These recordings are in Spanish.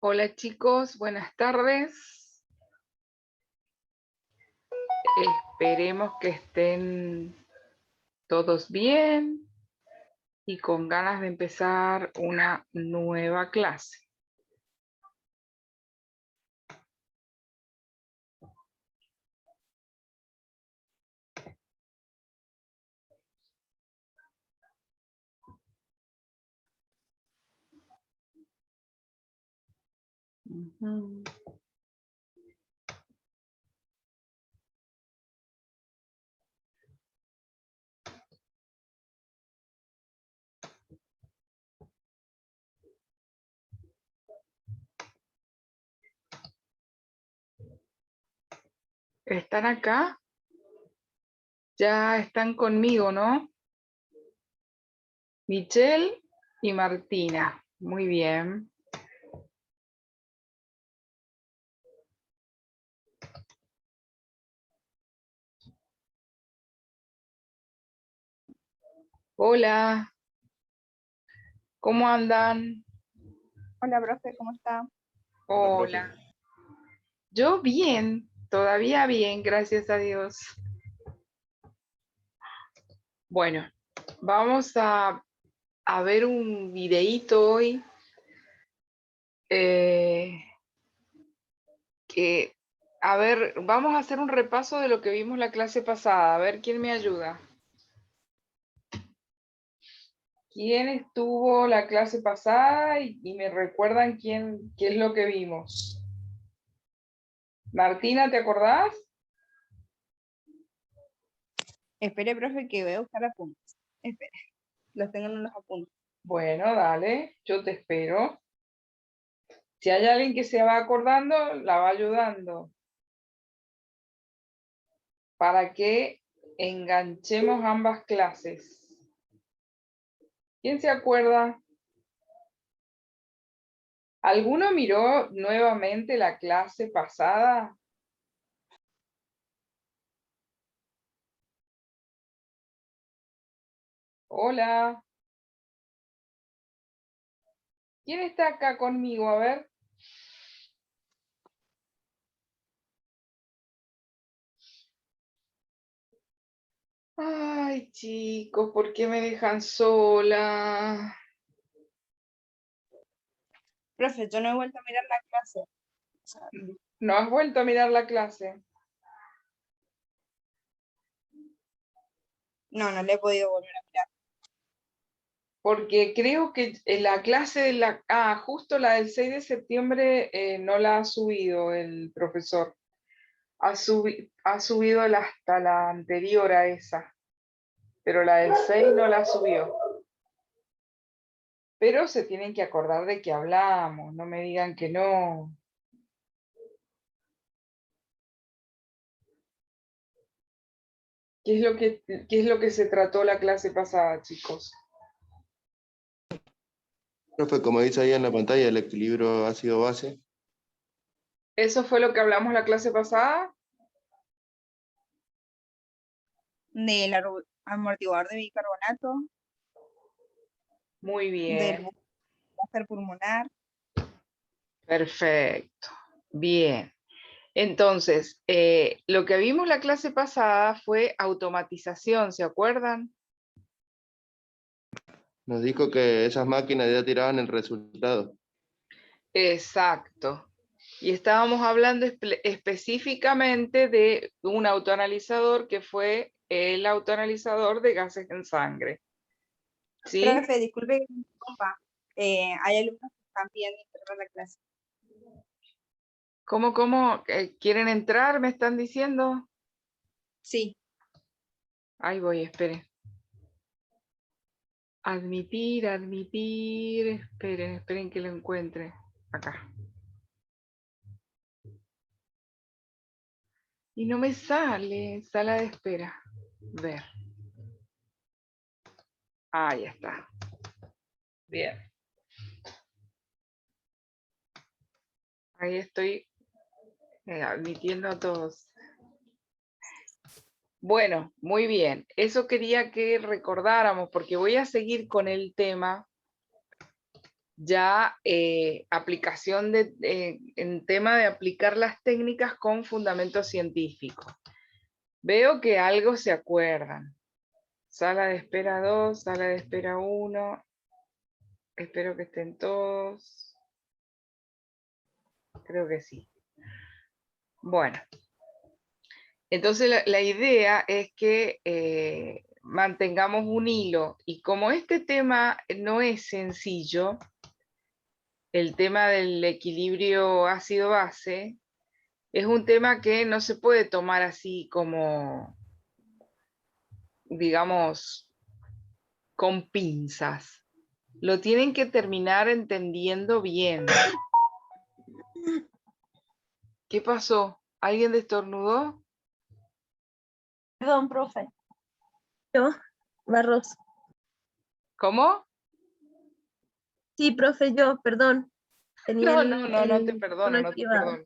Hola chicos, buenas tardes. Esperemos que estén todos bien y con ganas de empezar una nueva clase. Ujú. ¿Están acá? Ya están conmigo, ¿no? Michelle y Martina. Muy bien. Hola, ¿cómo andan? Hola, profe, ¿cómo está? Hola. Yo bien, todavía bien, gracias a Dios. Bueno, vamos a ver un videíto hoy eh, que, a ver, vamos a hacer un repaso de lo que vimos la clase pasada. A ver, ¿quién me ayuda? ¿Quién estuvo la clase pasada y me recuerdan qué es lo que vimos? Martina, ¿te acordás? Espere, profe, que voy a buscar apuntes. Espere, los tengo en los apuntes. Bueno, dale, yo te espero. Si hay alguien que se va acordando, la va ayudando para que enganchemos ambas clases. ¿Quién se acuerda? ¿Alguno miró nuevamente la clase pasada? Hola. ¿Quién está acá conmigo? A ver. Ay, chicos, ¿por qué me dejan sola? Profe, yo no he vuelto a mirar la clase. O sea, ¿No has vuelto a mirar la clase? no le he podido volver a mirar. Porque creo que en la clase de la... Ah, justo la del 6 de septiembre no la ha subido el profesor. Ha subido hasta la anterior a esa. Pero la del 6 no la subió. Pero se tienen que acordar de que hablamos, no me digan que no. ¿Qué es lo que se trató la clase pasada, chicos? Profe, como dice ahí en la pantalla, el equilibrio ácido-base. ¿Eso fue lo que hablamos la clase pasada? Del amortiguador de bicarbonato, Muy del bien, búfer pulmonar. perfecto. Bien. Entonces, lo que vimos la clase pasada fue automatización, ¿se acuerdan? Nos dijo que esas máquinas ya tiraban el resultado. Exacto. Y estábamos hablando específicamente de un autoanalizador que fue el autoanalizador de gases en sangre. ¿Sí? Profe, disculpe que me interrumpa. Hay alumnos que están pidiendo entrar a la clase. ¿Cómo? ¿Quieren entrar? ¿Me están diciendo? Sí, Ahí voy, esperen. Admitir. Esperen que lo encuentre. Acá. Y no me sale, sala de espera. Ver. Ahí está. Bien. Ahí estoy admitiendo a todos. Bueno, muy bien. Eso quería que recordáramos porque voy a seguir con el tema ya aplicación en tema de aplicar las técnicas con fundamento científico. Veo que algo se acuerdan. Sala de espera 2, sala de espera 1. Espero que estén todos. Creo que sí. Bueno. Entonces la idea es que mantengamos un hilo. Y como este tema no es sencillo, el tema del equilibrio ácido-base, es un tema que no se puede tomar así como, digamos, con pinzas. Lo tienen que terminar entendiendo bien. ¿Qué pasó? ¿Alguien destornudó? Perdón, profe. Yo, Barros. ¿Cómo? Sí, profe, yo, perdón. Tenía No te perdono, no te perdono.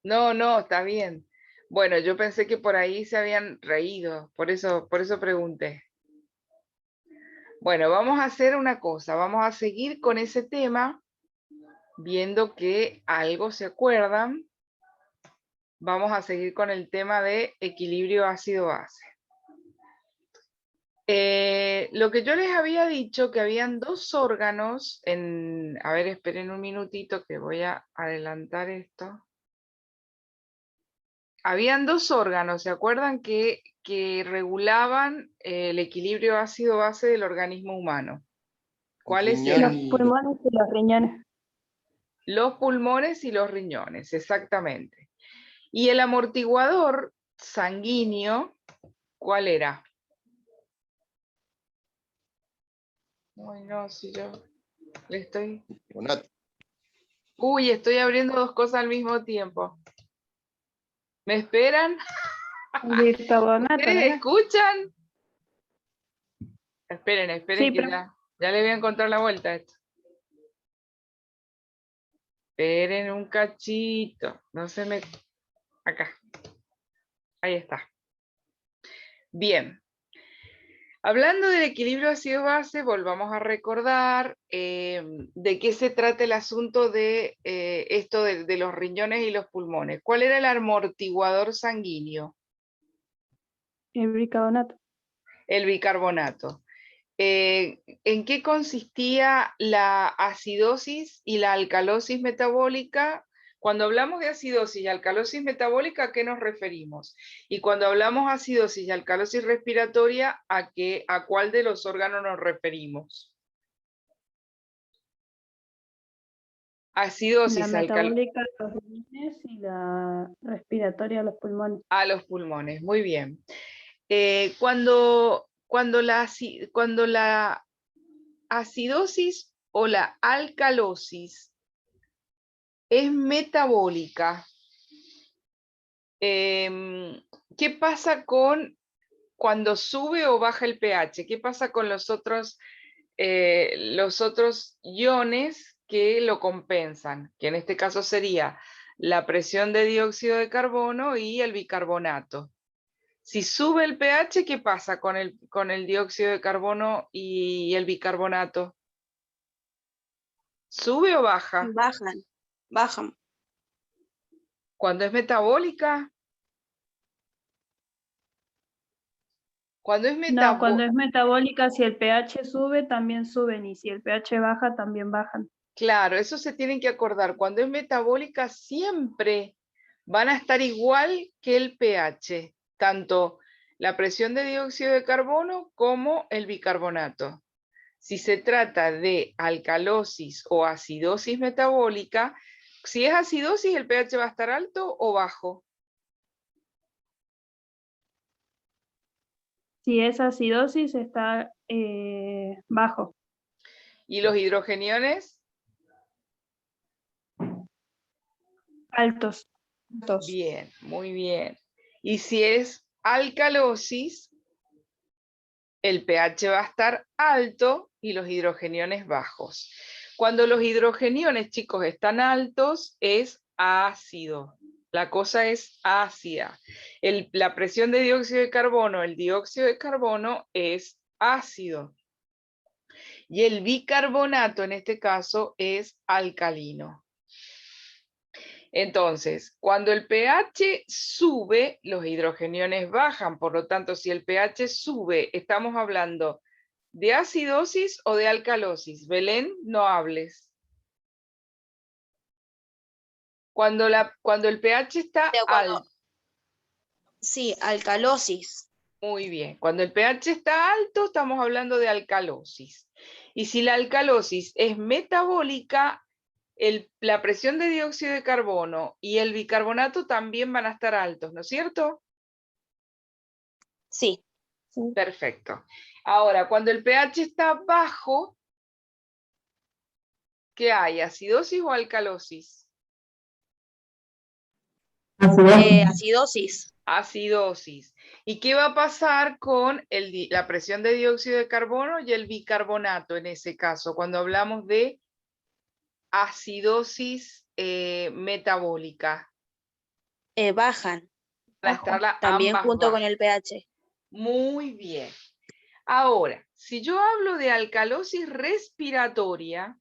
No, está bien. Bueno, yo pensé que por ahí se habían reído, por eso pregunté. Bueno, vamos a hacer una cosa, vamos a seguir con ese tema, viendo que algo se acuerdan. Vamos a seguir con el tema de equilibrio ácido-base. Lo que yo les había dicho, que habían dos órganos en... A ver, esperen un minutito que voy a adelantar esto. Habían dos órganos, ¿se acuerdan que regulaban el equilibrio ácido-base del organismo humano? ¿Cuáles Riñón eran? Los y- pulmones y los riñones. Los pulmones y los riñones, exactamente. Y el amortiguador sanguíneo, ¿cuál era? Ay, no, si yo le estoy... bicarbonato. Uy, estoy abriendo dos cosas al mismo tiempo. ¿Me esperan? Bicarbonato, ¿Ustedes ¿no era? escuchan? Esperen Sí, que profe. ya le voy a encontrar la vuelta a esto. Esperen un cachito. No se me... Acá. Ahí está. Bien. Hablando del equilibrio ácido-base, volvamos a recordar de qué se trata el asunto de esto de los riñones y los pulmones. ¿Cuál era el amortiguador sanguíneo? El bicarbonato. El bicarbonato. ¿En qué consistía la acidosis y la alcalosis metabólica? Cuando hablamos de acidosis y alcalosis metabólica, ¿a qué nos referimos? Y cuando hablamos de acidosis y alcalosis respiratoria, ¿a cuál de los órganos nos referimos? Acidosis, La metabólica a los riñones y la respiratoria a los pulmones. a los pulmones, muy bien. Cuando la acidosis o la alcalosis es metabólica, ¿qué pasa con cuando sube o baja el pH? ¿Qué pasa con los otros iones que lo compensan? Que en este caso sería la presión de dióxido de carbono y el bicarbonato. Si sube el pH, ¿qué pasa con el dióxido de carbono y el bicarbonato? ¿Sube o baja? Bajan. Cuando es metabólica. Cuando es No, cuando es metabólica, si el pH sube, también suben, y si el pH baja, también bajan. Claro, eso se tienen que acordar. Cuando es metabólica siempre van a estar igual que el pH, tanto la presión de dióxido de carbono como el bicarbonato. Si se trata de alcalosis o acidosis metabólica, si es acidosis, el pH va a estar alto o bajo. Si es acidosis, está bajo. ¿Y los hidrogeniones? Altos. Bien, muy bien. Y si es alcalosis, el pH va a estar alto y los hidrogeniones bajos. Cuando los hidrogeniones, chicos, están altos, es ácido. La cosa es ácida. La presión de dióxido de carbono, el dióxido de carbono es ácido. Y el bicarbonato en este caso es alcalino. Entonces, cuando el pH sube, los hidrogeniones bajan. Por lo tanto, si el pH sube, estamos hablando de acidosis o de alcalosis. Belén, no hables. Cuando el pH está alto. Sí, alcalosis. Muy bien. Cuando el pH está alto, estamos hablando de alcalosis. Y si la alcalosis es metabólica, la presión de dióxido de carbono y el bicarbonato también van a estar altos, ¿no es cierto? Sí. Perfecto. Ahora, cuando el pH está bajo, ¿qué hay? ¿Acidosis o alcalosis? Acidosis. Acidosis. ¿Y qué va a pasar con la presión de dióxido de carbono y el bicarbonato en ese caso, cuando hablamos de acidosis metabólica? Bajan. Van a estar También ambas junto con bajas. el pH. Muy bien. Ahora, si yo hablo de alcalosis respiratoria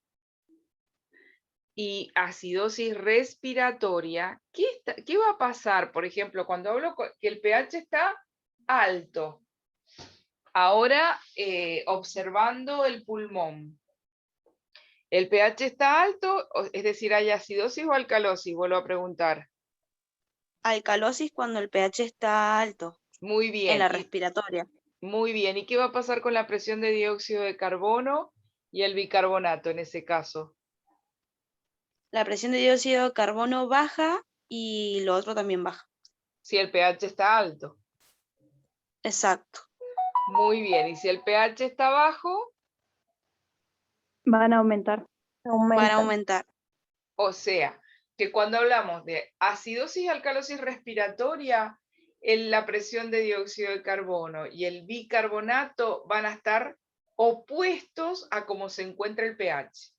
y acidosis respiratoria, ¿qué va a pasar? Por ejemplo, cuando hablo que el pH está alto. Ahora, observando el pulmón. ¿El pH está alto? Es decir, ¿hay acidosis o alcalosis? Vuelvo a preguntar. Alcalosis cuando el pH está alto. Muy En bien. la respiratoria. Muy bien. ¿Y qué va a pasar con la presión de dióxido de carbono y el bicarbonato en ese caso? La presión de dióxido de carbono baja y lo otro también baja. Si el pH está alto. Exacto. Muy bien. ¿Y si el pH está bajo? Van a aumentar. Van a aumentar. O sea, que cuando hablamos de acidosis y alcalosis respiratoria, la presión de dióxido de carbono y el bicarbonato van a estar opuestos a cómo se encuentra el pH.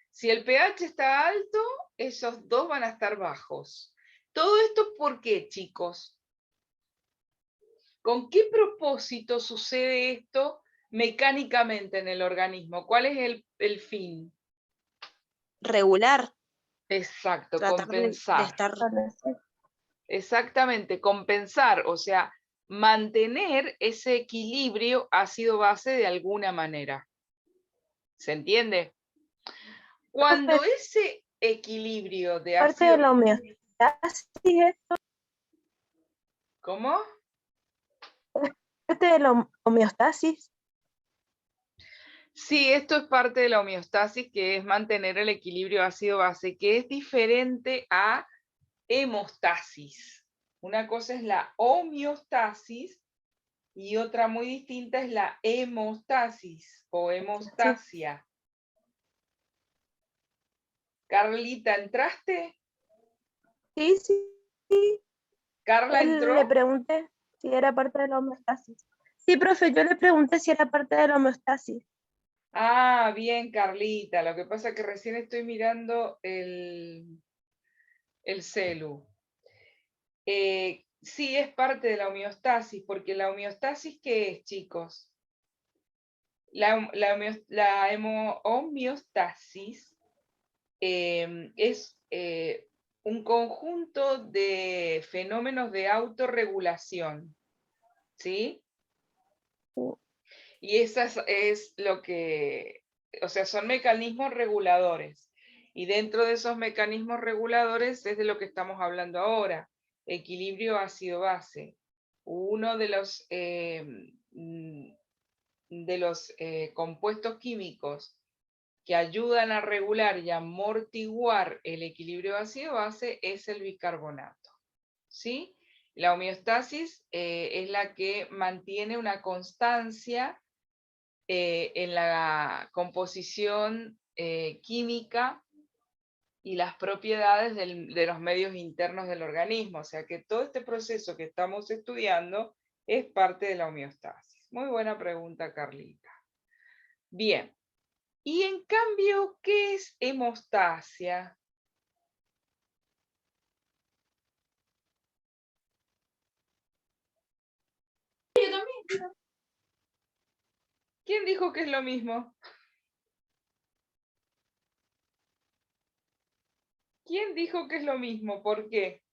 Si el pH está alto, esos dos van a estar bajos. ¿Todo esto por qué, chicos? ¿Con qué propósito sucede esto mecánicamente en el organismo? ¿Cuál es el fin? Regular. Exacto, Tratar de compensar. estar. Exactamente, compensar, o sea, mantener ese equilibrio ácido-base de alguna manera. ¿Se entiende? Cuando ese equilibrio de Parte de ácido... la homeostasis. ¿Cómo? Parte de la homeostasis. Sí, esto es parte de la homeostasis, que es mantener el equilibrio ácido-base, que es diferente a hemostasis. Una cosa es la homeostasis y otra muy distinta es la hemostasis o hemostasia. Carlita, ¿entraste? Sí, sí. ¿Carla entró? Le pregunté si era parte de la homeostasis. Sí, profe, yo le pregunté si era parte de la homeostasis. Ah, bien, Carlita. Lo que pasa es que recién estoy mirando el celu. Sí, es parte de la homeostasis, porque la homeostasis, ¿qué es, chicos? La homeostasis es un conjunto de fenómenos de autorregulación, ¿sí? Y esas es lo que, o sea, son mecanismos reguladores. Y dentro de esos mecanismos reguladores es de lo que estamos hablando ahora, equilibrio ácido-base. Uno de los compuestos químicos que ayudan a regular y amortiguar el equilibrio ácido-base es el bicarbonato. ¿Sí? La homeostasis es la que mantiene una constancia en la composición química y las propiedades de los medios internos del organismo. O sea que todo este proceso que estamos estudiando es parte de la homeostasis. Muy buena pregunta, Carlita. Bien. Y en cambio, ¿qué es hemostasia? ¿Quién dijo que es lo mismo? ¿Quién dijo que es lo mismo? ¿Por qué?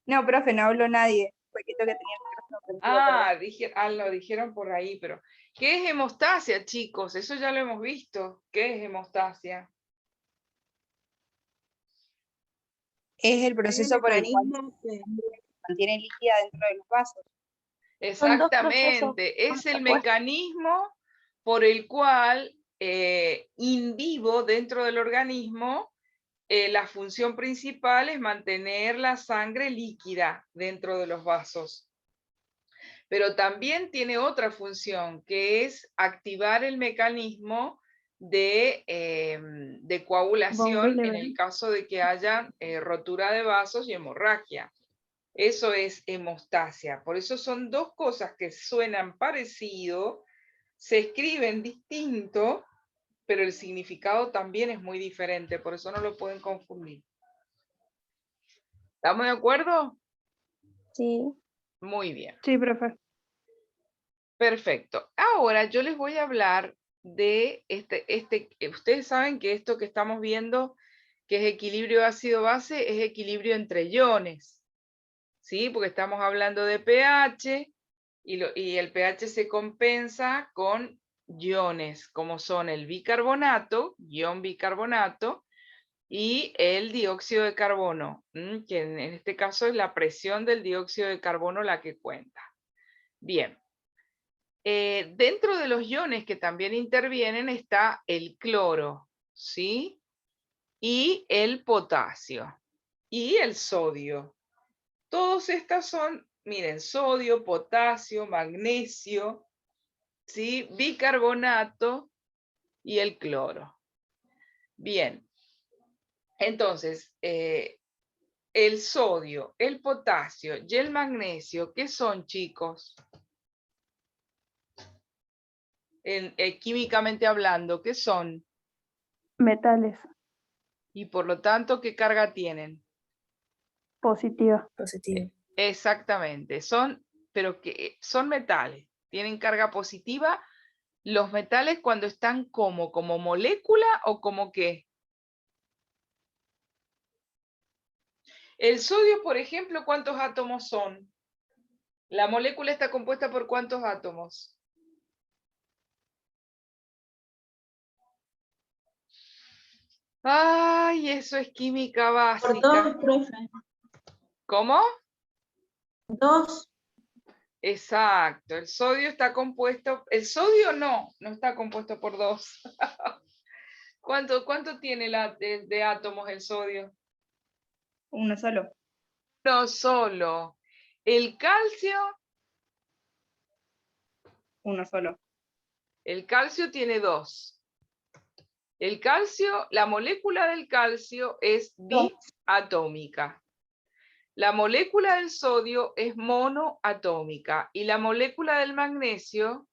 No, profe, no habló nadie. Fue que tenía el micrófono prendido, perdón. Lo dijeron por ahí, pero ¿qué es hemostasia, chicos? Eso ya lo hemos visto. ¿Qué es hemostasia? Es el El proceso por el cual mecanismo que se mantiene líquida dentro de los vasos. son dos procesos Exactamente, es el contrapuestos. mecanismo por el cual in vivo dentro del organismo la función principal es mantener la sangre líquida dentro de los vasos. Pero también tiene otra función, que es activar el mecanismo de coagulación en el caso de que haya rotura de vasos y hemorragia. Eso es hemostasia. Por eso son dos cosas que suenan parecido, se escriben distinto, pero el significado también es muy diferente. Por eso no lo pueden confundir. ¿Estamos de acuerdo? Sí. Muy bien. Sí, profe. Perfecto. Ahora yo les voy a hablar de ustedes saben que esto que estamos viendo, que es equilibrio ácido-base, es equilibrio entre iones. ¿Sí? Porque estamos hablando de pH y el pH se compensa con iones, como son el bicarbonato, ion bicarbonato, y el dióxido de carbono, que en este caso es la presión del dióxido de carbono la que cuenta. Bien. Dentro de los iones que también intervienen está el cloro, ¿sí? Y el potasio y el sodio. Todos estos son, miren, sodio, potasio, magnesio, ¿sí? Bicarbonato y el cloro. Bien, entonces, el sodio, el potasio y el magnesio, ¿qué son, chicos? Químicamente hablando, ¿qué son? Metales, Y por lo tanto, ¿qué carga tienen? positiva. Positivo. Exactamente, pero que son metales, tienen carga positiva. Los metales cuando están como molécula o como qué. El sodio, por ejemplo, ¿cuántos átomos son? La molécula está compuesta por ¿cuántos átomos? Ay, eso es química Por básica. 2, profe. ¿Cómo? 2. Exacto, el sodio está compuesto, el sodio no está compuesto por 2. ¿Cuánto tiene de átomos el sodio? Uno solo. No solo. El calcio tiene 2. El calcio, la molécula del calcio es diatómica. La molécula del sodio es monoatómica y la molécula del magnesio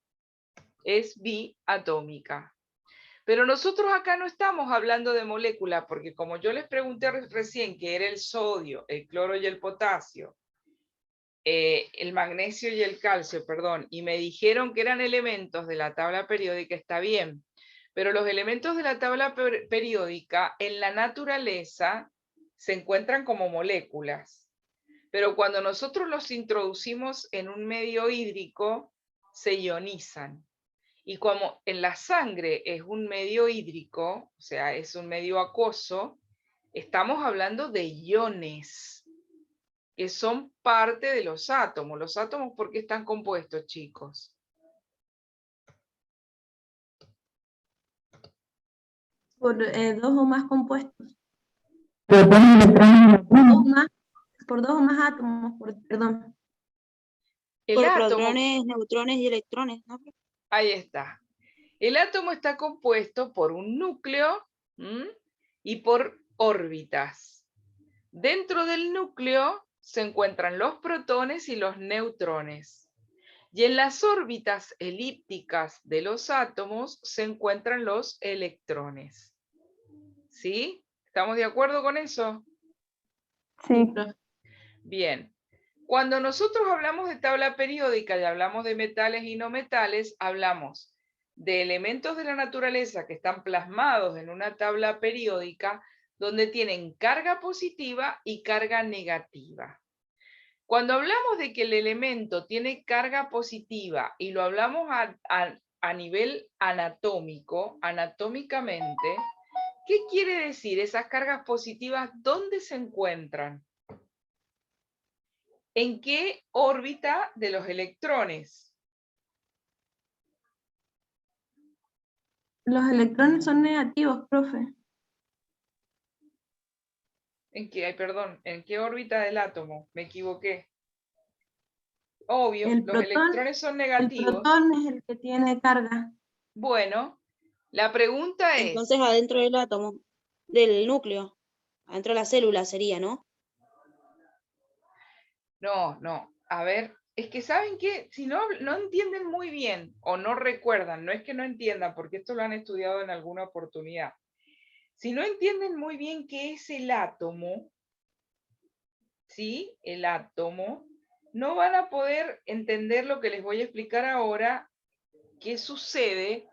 es biatómica. Pero nosotros acá no estamos hablando de molécula, porque como yo les pregunté recién que era el sodio, el cloro y el potasio, el magnesio y el calcio, perdón, y me dijeron que eran elementos de la tabla periódica, está bien. Pero los elementos de la tabla periódica en la naturaleza se encuentran como moléculas. Pero cuando nosotros los introducimos en un medio hídrico, se ionizan. Y como en la sangre es un medio hídrico, o sea, es un medio acuoso, estamos hablando de iones, que son parte de los átomos. ¿Los átomos por qué están compuestos, chicos? Por 2 o más compuestos. Pero ponen electrones Por 2 o más átomos, perdón. El Por átomo, protones, neutrones y electrones, ¿no? ahí está. El átomo está compuesto por un núcleo y por órbitas. Dentro del núcleo se encuentran los protones y los neutrones. Y en las órbitas elípticas de los átomos se encuentran los electrones. ¿Sí? ¿Estamos de acuerdo con eso? Sí, profe. Bien. Cuando nosotros hablamos de tabla periódica y hablamos de metales y no metales, hablamos de elementos de la naturaleza que están plasmados en una tabla periódica donde tienen carga positiva y carga negativa. Cuando hablamos de que el elemento tiene carga positiva y lo hablamos a nivel anatómico, anatómicamente, ¿qué quiere decir esas cargas positivas? ¿Dónde se encuentran? ¿En qué órbita de los electrones? Los electrones son negativos, profe. ¿En qué, ay, perdón, en qué órbita del átomo? Me equivoqué. Obvio, El los electrones son negativos. protón es el que tiene carga. Bueno, la pregunta es, Entonces adentro del átomo, del núcleo, adentro de la célula sería, ¿no? no, a ver, es que saben que si no entienden muy bien o no recuerdan, no es que no entiendan, porque esto lo han estudiado en alguna oportunidad. Si no entienden muy bien qué es el átomo, ¿sí? El átomo, no van a poder entender lo que les voy a explicar ahora, qué sucede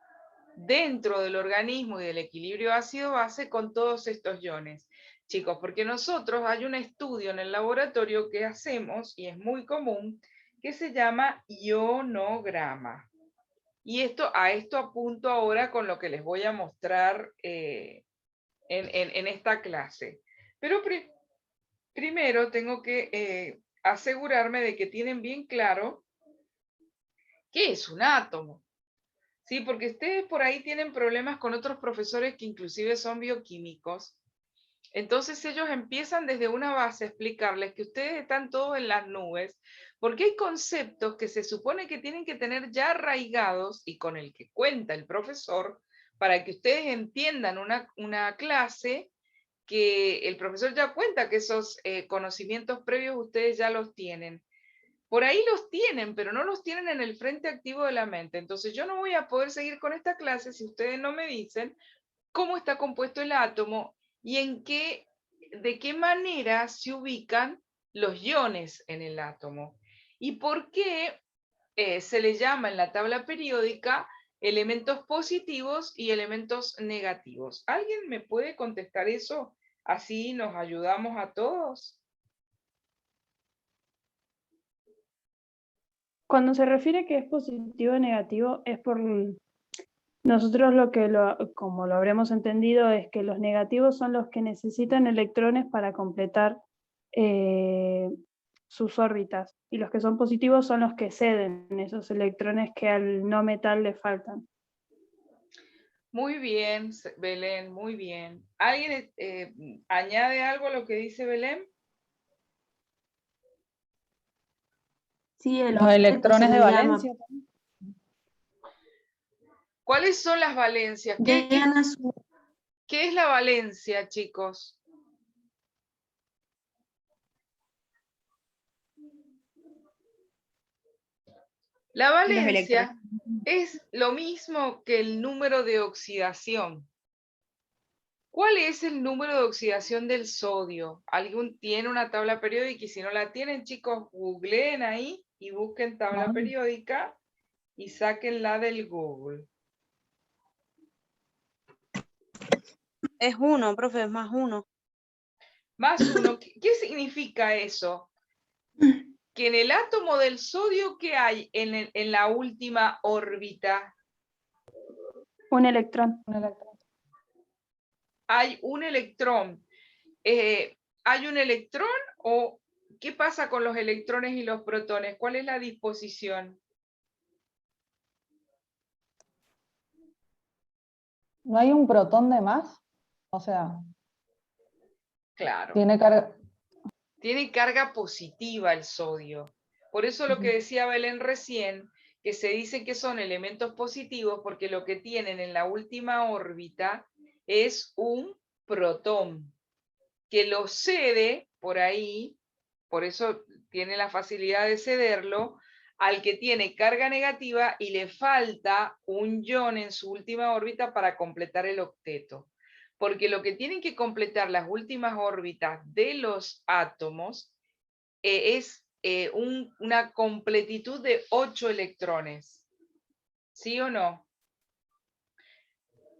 dentro del organismo y del equilibrio ácido-base con todos estos iones. Chicos, porque nosotros hay un estudio en el laboratorio que hacemos, y es muy común, que se llama ionograma. Y a esto apunto ahora con lo que les voy a mostrar en esta clase. Pero primero tengo que asegurarme de que tienen bien claro qué es un átomo. Sí, porque ustedes por ahí tienen problemas con otros profesores que inclusive son bioquímicos. Entonces ellos empiezan desde una base a explicarles que ustedes están todos en las nubes, porque hay conceptos que se supone que tienen que tener ya arraigados y con el que cuenta el profesor para que ustedes entiendan una clase que el profesor ya cuenta que esos conocimientos previos ustedes ya los tienen. Por ahí los tienen, pero no los tienen en el frente activo de la mente. Entonces yo no voy a poder seguir con esta clase si ustedes no me dicen cómo está compuesto el átomo y de qué manera se ubican los iones en el átomo. Y por qué se le llama en la tabla periódica elementos positivos y elementos negativos. ¿Alguien me puede contestar eso? Así nos ayudamos a todos. Cuando se refiere que es positivo o negativo, es por nosotros como lo habremos entendido, es que los negativos son los que necesitan electrones para completar sus órbitas, y los que son positivos son los que ceden esos electrones que al no metal le faltan. Muy bien, Belén, muy bien. ¿Alguien añade algo a lo que dice Belén? Sí, el Los octeto electrones se de le llama. valencia. ¿Cuáles son las valencias? Llegan a su ¿Qué es la valencia, chicos? La valencia es lo mismo que el número de oxidación. ¿Cuál es el número de oxidación del sodio? ¿Alguien tiene una tabla periódica? Y si no la tienen, chicos, googleen ahí y busquen tabla periódica y sáquenla del Google. Es 1, profe, es más 1. Más 1, ¿qué significa eso? Que en el átomo del sodio, ¿qué hay en la última órbita? Un electrón. Hay un electrón. ¿Hay un electrón o qué pasa con los electrones y los protones? ¿Cuál es la disposición? ¿No hay un protón de más? O sea, Claro. tiene Carga positiva el sodio. Por eso lo que decía Belén recién, que se dice que son elementos positivos porque lo que tienen en la última órbita es un protón, que lo cede por ahí, por eso tiene la facilidad de cederlo, al que tiene carga negativa y le falta un ion en su última órbita para completar el octeto. Porque lo que tienen que completar las últimas órbitas de los átomos es una completitud de 8 electrones. ¿Sí o no?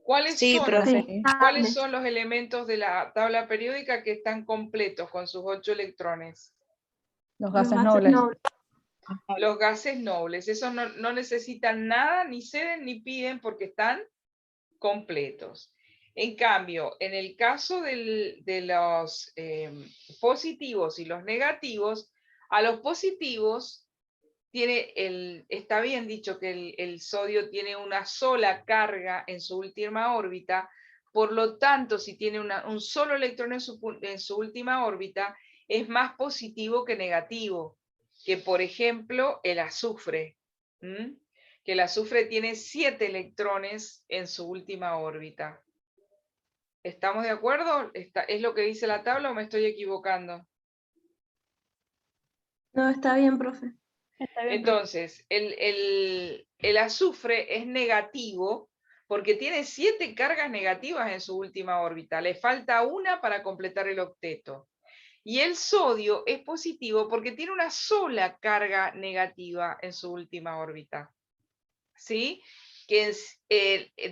¿Cuáles Sí, son, profe. ¿cuáles son los elementos de la tabla periódica que están completos con sus 8 electrones? Los Los gases gases nobles. nobles. Los gases nobles. Esos no necesitan nada, ni ceden ni piden porque están completos. En cambio, en el caso de los positivos y los negativos, a los positivos está bien dicho que el sodio tiene una sola carga en su última órbita, por lo tanto, si tiene un solo electrón en su última órbita, es más positivo que negativo, que por ejemplo el azufre, que el azufre tiene 7 electrones en su última órbita. ¿Estamos de acuerdo? ¿Es lo que dice la tabla o me estoy equivocando? No, está bien, profe. Está bien, Entonces, el azufre es negativo porque tiene 7 cargas negativas en su última órbita. Le falta una para completar el octeto. Y el sodio es positivo porque tiene una sola carga negativa en su última órbita. ¿Sí? Que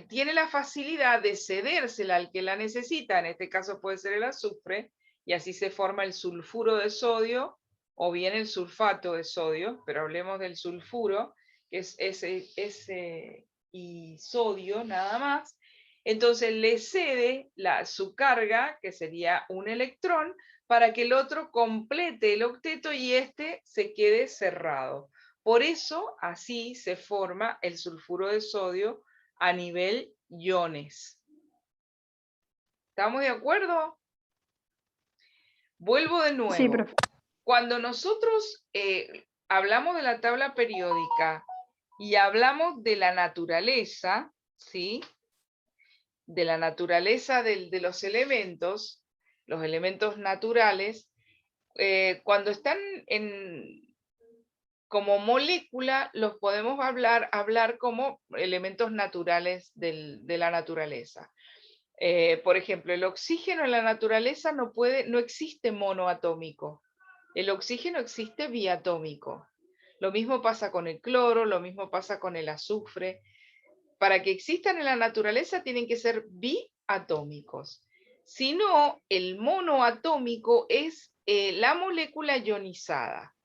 tiene la facilidad de cedérsela al que la necesita, en este caso puede ser el azufre, y así se forma el sulfuro de sodio o bien el sulfato de sodio, pero hablemos del sulfuro, que es ese y sodio nada más. Entonces le cede su carga, que sería un electrón, para que el otro complete el octeto y este se quede cerrado. Por eso, así se forma el sulfuro de sodio a nivel iones. ¿Estamos de acuerdo? Vuelvo de nuevo. Sí, profe. Cuando nosotros hablamos de la tabla periódica y hablamos de la naturaleza, ¿sí? De la naturaleza de los elementos naturales, cuando están como molécula, los podemos hablar como elementos naturales de la naturaleza. Por ejemplo, el oxígeno en la naturaleza no existe monoatómico. El oxígeno existe biatómico. Lo mismo pasa con el cloro, lo mismo pasa con el azufre. Para que existan en la naturaleza tienen que ser biatómicos. Si no, el monoatómico es la molécula ionizada.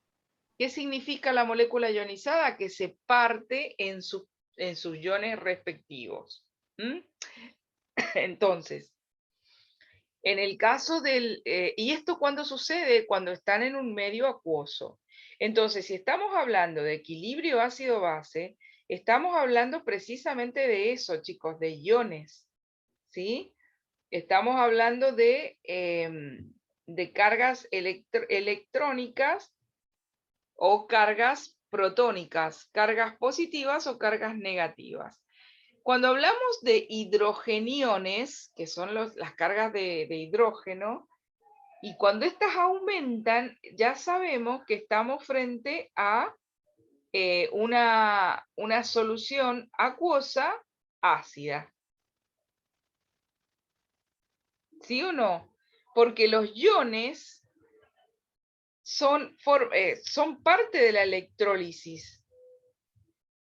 ¿Qué significa la molécula ionizada? Que se parte en sus iones respectivos. Entonces, en el caso ¿y esto cuándo sucede? Cuando están en un medio acuoso. Entonces, si estamos hablando de equilibrio ácido-base, estamos hablando precisamente de eso, chicos, de iones, ¿sí? Estamos hablando de cargas electrónicas o cargas protónicas, cargas positivas o cargas negativas. Cuando hablamos de hidrogeniones, que son las cargas de hidrógeno, y cuando estas aumentan, ya sabemos que estamos frente a una solución acuosa ácida. ¿Sí o no? Porque los iones son parte de la electrólisis,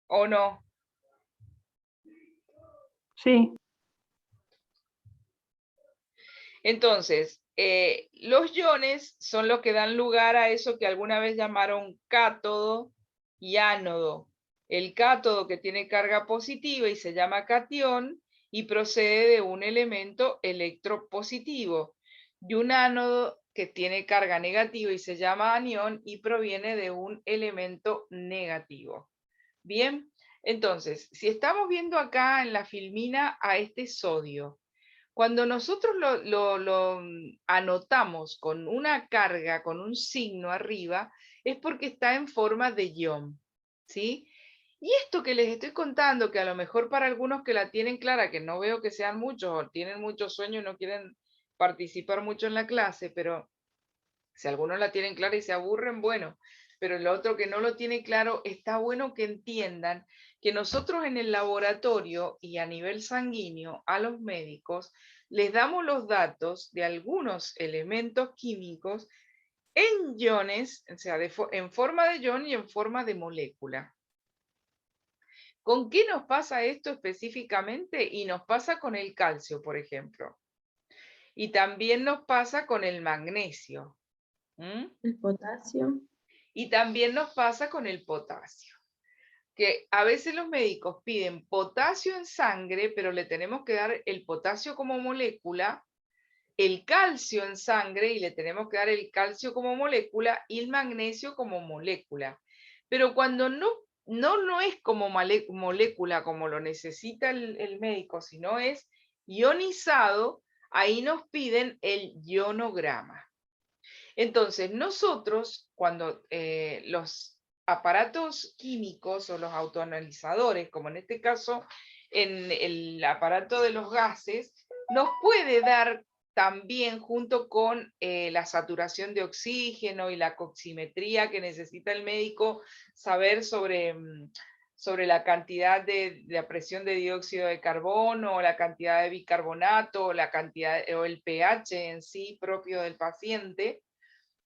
¿o no? Sí. Entonces, los iones son los que dan lugar a eso que alguna vez llamaron cátodo y ánodo. El cátodo que tiene carga positiva y se llama catión y procede de un elemento electropositivo. Y un ánodo que tiene carga negativa y se llama anión y proviene de un elemento negativo. Bien, entonces, si estamos viendo acá en la filmina a este sodio, cuando nosotros lo anotamos con una carga, con un signo arriba, es porque está en forma de ion, ¿sí? Y esto que les estoy contando, que a lo mejor para algunos que la tienen clara, que no veo que sean muchos, o tienen mucho sueño y no quieren participar mucho en la clase, pero si algunos la tienen clara y se aburren, bueno, pero el otro que no lo tiene claro, está bueno que entiendan que nosotros en el laboratorio y a nivel sanguíneo, a los médicos, les damos los datos de algunos elementos químicos en iones, o sea, en forma de ion y en forma de molécula. ¿Con qué nos pasa esto específicamente? Y nos pasa con el calcio, por ejemplo. Y también nos pasa con el magnesio. El potasio. Y también nos pasa con el potasio. Que a veces los médicos piden potasio en sangre, pero le tenemos que dar el potasio como molécula, el calcio en sangre y le tenemos que dar el calcio como molécula y el magnesio como molécula. Pero cuando no es como molécula como lo necesita el médico, sino es ionizado, ahí nos piden el ionograma. Entonces, nosotros, cuando los aparatos químicos o los autoanalizadores, como en este caso en el aparato de los gases, nos puede dar también junto con la saturación de oxígeno y la coximetría que necesita el médico saber sobre la cantidad de la presión de dióxido de carbono, o la cantidad de bicarbonato, la cantidad, o el pH en sí propio del paciente.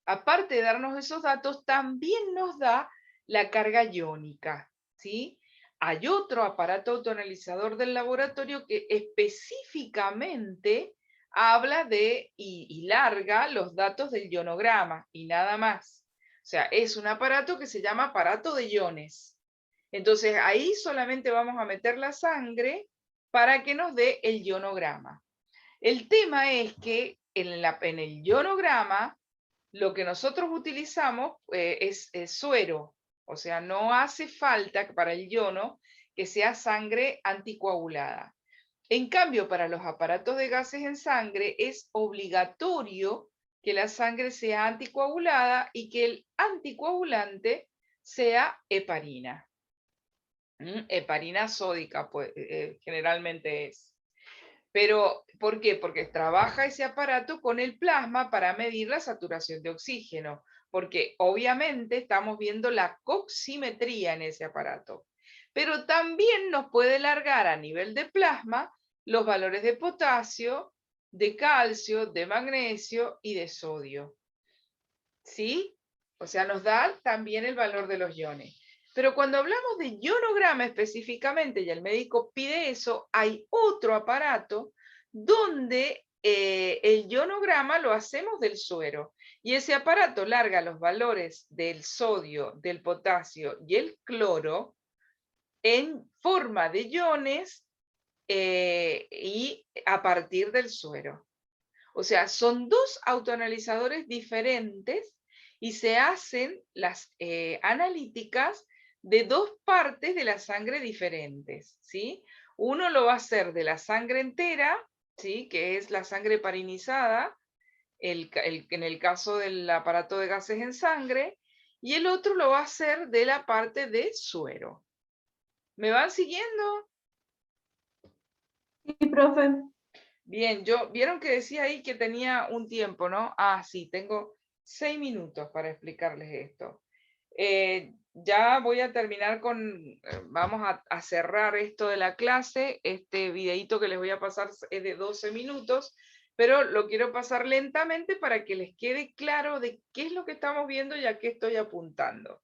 Aparte de darnos esos datos, también nos da la carga iónica, ¿sí? Hay otro aparato autoanalizador del laboratorio que específicamente habla de y larga los datos del ionograma y nada más. O sea, es un aparato que se llama aparato de iones. Entonces ahí solamente vamos a meter la sangre para que nos dé el ionograma. El tema es que en el ionograma lo que nosotros utilizamos es suero, o sea, no hace falta para el iono que sea sangre anticoagulada. En cambio, para los aparatos de gases en sangre es obligatorio que la sangre sea anticoagulada y que el anticoagulante sea heparina. Heparina sódica, pues, generalmente es. Pero, ¿por qué? Porque trabaja ese aparato con el plasma para medir la saturación de oxígeno, porque obviamente estamos viendo la coximetría en ese aparato. Pero también nos puede largar a nivel de plasma los valores de potasio, de calcio, de magnesio y de sodio. ¿Sí? O sea, nos da también el valor de los iones. Pero cuando hablamos de ionograma específicamente, y el médico pide eso, hay otro aparato donde el ionograma lo hacemos del suero. Y ese aparato larga los valores del sodio, del potasio y el cloro en forma de iones y a partir del suero. O sea, son dos autoanalizadores diferentes y se hacen las analíticas de dos partes de la sangre diferentes, ¿sí? Uno lo va a hacer de la sangre entera, ¿sí? Que es la sangre heparinizada, en el caso del aparato de gases en sangre, y el otro lo va a hacer de la parte de suero. ¿Me van siguiendo? Sí, profe. Bien, vieron que decía ahí que tenía un tiempo, ¿no? Ah, sí, tengo 6 minutos para explicarles esto. Ya voy a terminar vamos a cerrar esto de la clase. Este videíto que les voy a pasar es de 12 minutos, pero lo quiero pasar lentamente para que les quede claro de qué es lo que estamos viendo y a qué estoy apuntando.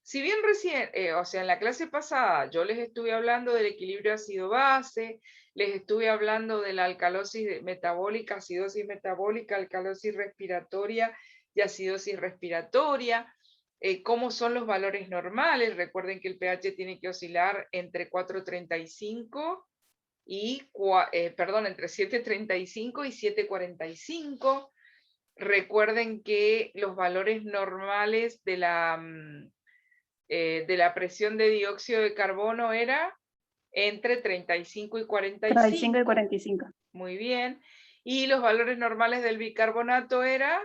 Si bien recién, o sea, en la clase pasada yo les estuve hablando del equilibrio ácido-base, les estuve hablando de la alcalosis metabólica, acidosis metabólica, alcalosis respiratoria y acidosis respiratoria, cómo son los valores normales. Recuerden que el pH tiene que oscilar entre 4,35 entre 7,35 y 7,45. Recuerden que los valores normales de la presión de dióxido de carbono era entre 35 y 45. 35 y 45. Muy bien. Y los valores normales del bicarbonato era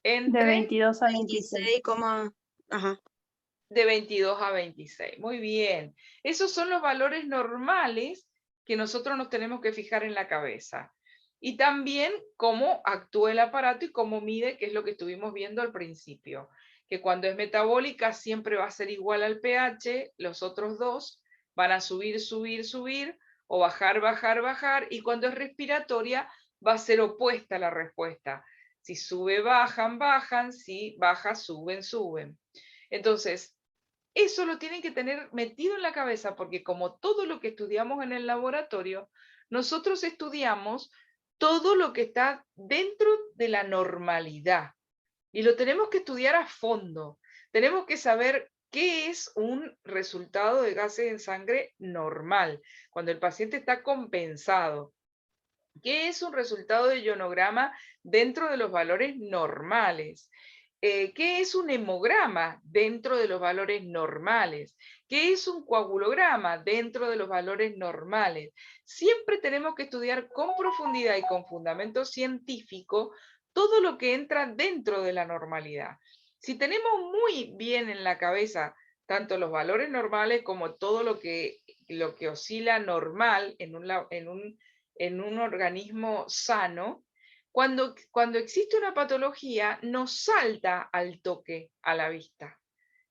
De entre 22 a 26. 26, ajá. de 22 a 26. Muy bien. Esos son los valores normales que nosotros nos tenemos que fijar en la cabeza. Y también cómo actúa el aparato y cómo mide, que es lo que estuvimos viendo al principio. Que cuando es metabólica siempre va a ser igual al pH, los otros dos van a subir, subir, subir, o bajar, bajar, bajar, y cuando es respiratoria va a ser opuesta la respuesta. Si sube, bajan, bajan, si baja, suben, suben. Entonces, eso lo tienen que tener metido en la cabeza, porque como todo lo que estudiamos en el laboratorio, nosotros estudiamos todo lo que está dentro de la normalidad. Y lo tenemos que estudiar a fondo. Tenemos que saber qué es un resultado de gases en sangre normal, cuando el paciente está compensado. ¿Qué es un resultado de ionograma dentro de los valores normales? ¿Qué es un hemograma dentro de los valores normales? ¿Qué es un coagulograma dentro de los valores normales? Siempre tenemos que estudiar con profundidad y con fundamento científico todo lo que entra dentro de la normalidad. Si tenemos muy bien en la cabeza tanto los valores normales como todo lo que oscila normal en un organismo sano, cuando existe una patología, nos salta al toque a la vista.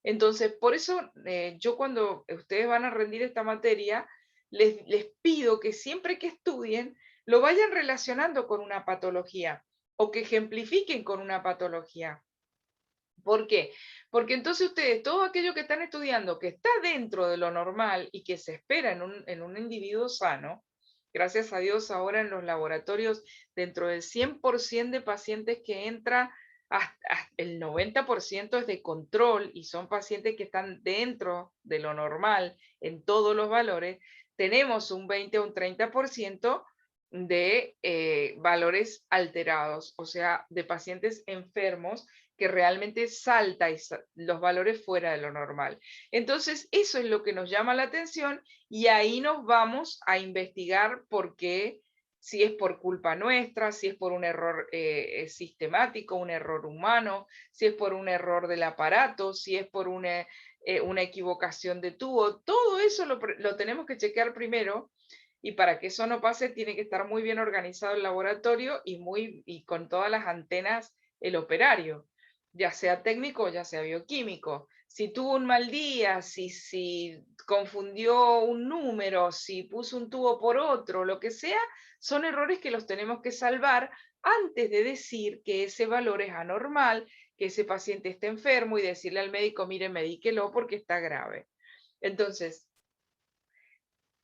Entonces, por eso yo cuando ustedes van a rendir esta materia, les pido que siempre que estudien, lo vayan relacionando con una patología o que ejemplifiquen con una patología. ¿Por qué? Porque entonces ustedes, todo aquello que están estudiando, que está dentro de lo normal y que se espera en un individuo sano, gracias a Dios ahora en los laboratorios, dentro del 100% de pacientes que entra, hasta el 90% es de control y son pacientes que están dentro de lo normal en todos los valores, tenemos un 20 o un 30% de valores alterados, o sea, de pacientes enfermos que realmente salta los valores fuera de lo normal. Entonces, eso es lo que nos llama la atención y ahí nos vamos a investigar por qué, si es por culpa nuestra, si es por un error sistemático, un error humano, si es por un error del aparato, si es por una equivocación de tubo. Todo eso lo tenemos que chequear primero. Y para que eso no pase, tiene que estar muy bien organizado el laboratorio y con todas las antenas el operario, ya sea técnico o ya sea bioquímico. Si tuvo un mal día, si confundió un número, si puso un tubo por otro, lo que sea, son errores que los tenemos que salvar antes de decir que ese valor es anormal, que ese paciente está enfermo y decirle al médico, mire, medíquelo porque está grave. Entonces,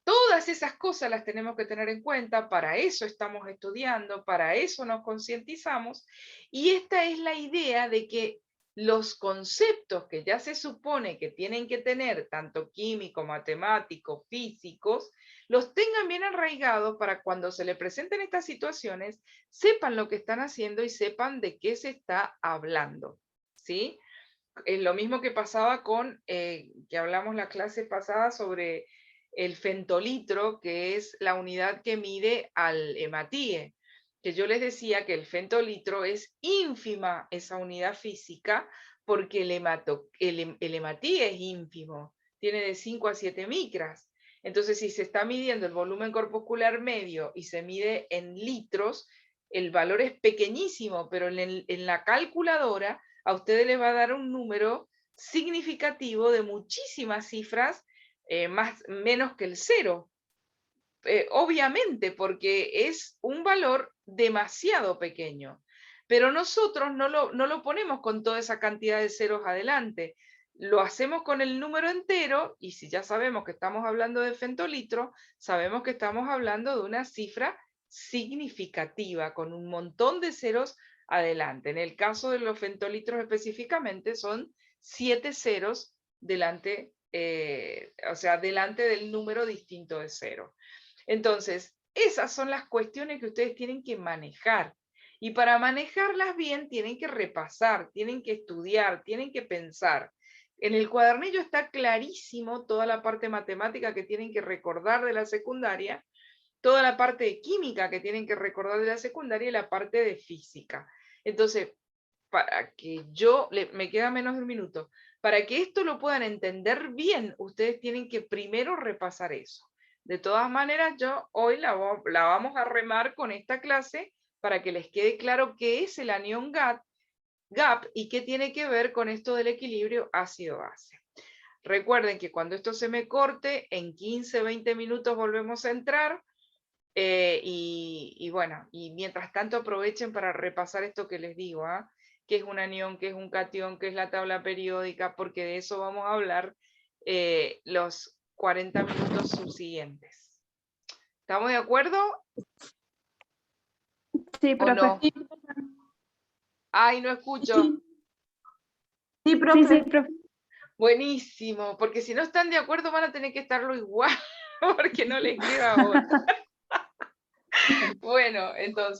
todas esas cosas las tenemos que tener en cuenta, para eso estamos estudiando, para eso nos concientizamos, y esta es la idea de que los conceptos que ya se supone que tienen que tener, tanto químicos, matemáticos, físicos, los tengan bien arraigados para cuando se le presenten estas situaciones, sepan lo que están haciendo y sepan de qué se está hablando, ¿sí? Es lo mismo que pasaba con, que hablamos la clase pasada sobre el fentolitro, que es la unidad que mide al hematíe, que yo les decía que el fentolitro es ínfima esa unidad física porque el hematíe es ínfimo, tiene de 5 a 7 micras. Entonces, si se está midiendo el volumen corpuscular medio y se mide en litros, el valor es pequeñísimo, pero en la calculadora a ustedes les va a dar un número significativo de muchísimas cifras, menos que el 0. Obviamente, porque es un valor demasiado pequeño. Pero nosotros no lo ponemos con toda esa cantidad de ceros adelante. Lo hacemos con el número entero, y si ya sabemos que estamos hablando de fentolitro, sabemos que estamos hablando de una cifra significativa, con un montón de ceros adelante. En el caso de los fentolitros específicamente, son 7 ceros delante, o sea, delante del número distinto de 0. Entonces, esas son las cuestiones que ustedes tienen que manejar. Y para manejarlas bien, tienen que repasar, tienen que estudiar, tienen que pensar. En el cuadernillo está clarísimo toda la parte matemática que tienen que recordar de la secundaria, toda la parte de química que tienen que recordar de la secundaria y la parte de física. Entonces, para que me queda menos de un minuto, para que esto lo puedan entender bien, ustedes tienen que primero repasar eso. De todas maneras, yo hoy la vamos a remar con esta clase para que les quede claro qué es el anión GAP y qué tiene que ver con esto del equilibrio ácido-base. Recuerden que cuando esto se me corte, en 15-20 minutos volvemos a entrar. Y bueno, y mientras tanto aprovechen para repasar esto que les digo, qué es un anión, qué es un catión, qué es la tabla periódica, porque de eso vamos a hablar los 40 minutos subsiguientes. ¿Estamos de acuerdo Sí, o profe. no? Ay, no escucho. Sí, Sí, profe. sí, profe. Buenísimo, porque si no están de acuerdo van a tener que estarlo igual, porque no les queda otra. Bueno, entonces.